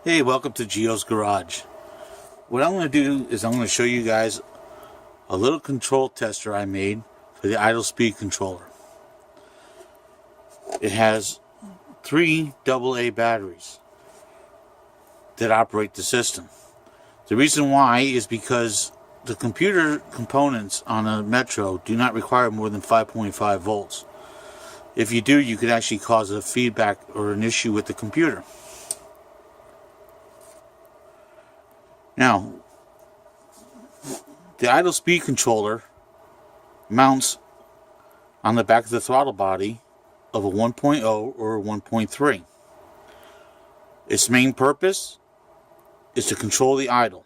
Hey, welcome to Geo's Garage. What I'm going to do is I'm going to show you guys a little control tester I made for the idle speed controller. It has 3 AA batteries that operate the system. The reason why is because the computer components on a Metro do not require more than 5.5 volts. If you do, you could actually cause a feedback or an issue with the computer. Now, the idle speed controller mounts on the back of the throttle body of a 1.0 or a 1.3. Its main purpose is to control the idle,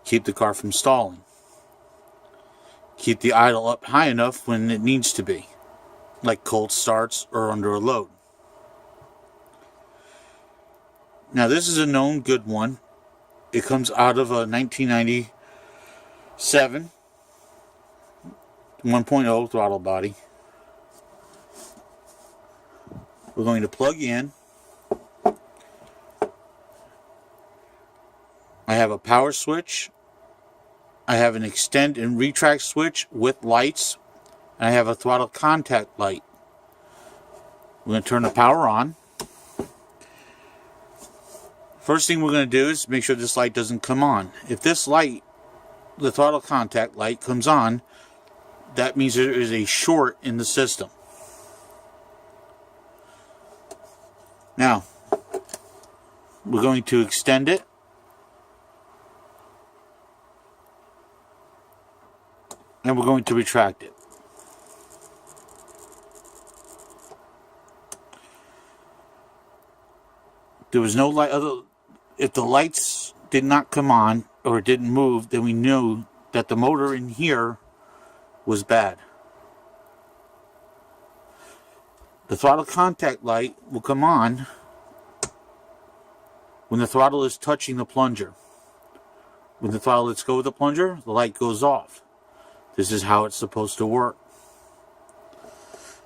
keep the car from stalling, keep the idle up high enough when it needs to be, like cold starts or under a load. Now, this is a known good one. It comes out of a 1997 1.0 throttle body. We're going to plug in. I have a power switch. I have an extend and retract switch with lights. And I have a throttle contact light. We're going to turn the power on. First thing we're going to do is make sure this light doesn't come on. If this light, the throttle contact light, comes on, that means there is a short in the system. Now, we're going to extend it. And we're going to retract it. There was no light. If the lights did not come on or didn't move, then we knew that the motor in here was bad. The throttle contact light will come on when the throttle is touching the plunger. When the throttle lets go of the plunger, the light goes off. This is how it's supposed to work.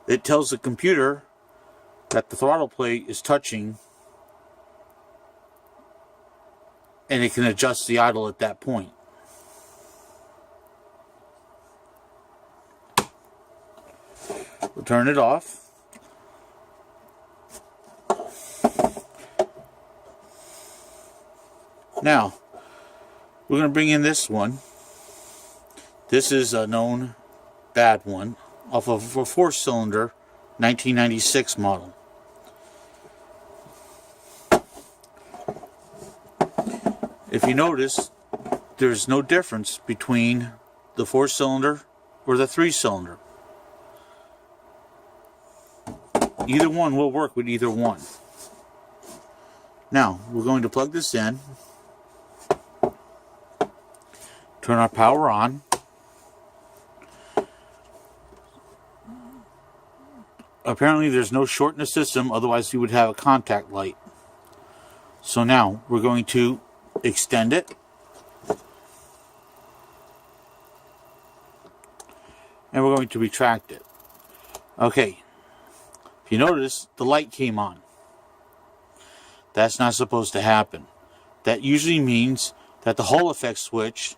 It tells the computer that the throttle plate is touching, and it can adjust the idle at that point. We'll turn it off. Now, we're going to bring in this one. This is a known bad one off of a 4-cylinder 1996 model. If you notice, there's no difference between the 4-cylinder or the 3-cylinder. Either one will work with either one. Now, we're going to plug this in, turn our power on. Apparently there's no short in the system, otherwise you would have a contact light. So now we're going to extend it. And we're going to retract it. Okay. If you notice, the light came on. That's not supposed to happen. That usually means that the Hall effect switch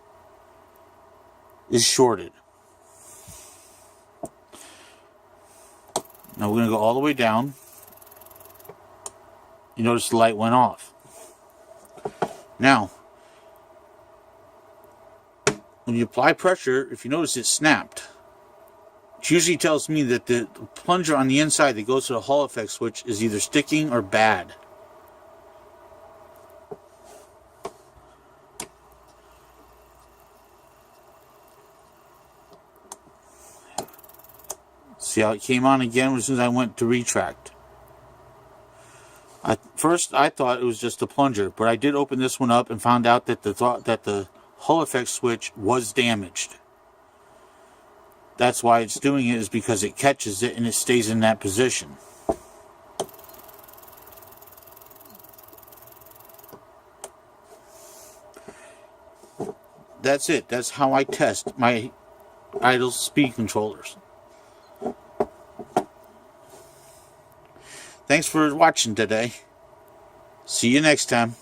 is shorted. Now we're going to go all the way down. You notice the light went off. Now, when you apply pressure, if you notice it snapped. It usually tells me that the plunger on the inside that goes to the Hall effect switch is either sticking or bad. See how it came on again as soon as I went to retract. First, I thought it was just a plunger, but I did open this one up and found out that the Hall effect switch was damaged. That's why it's doing it, is because it catches it and it stays in that position. That's it. That's how I test my idle speed controllers. Thanks for watching today. See you next time.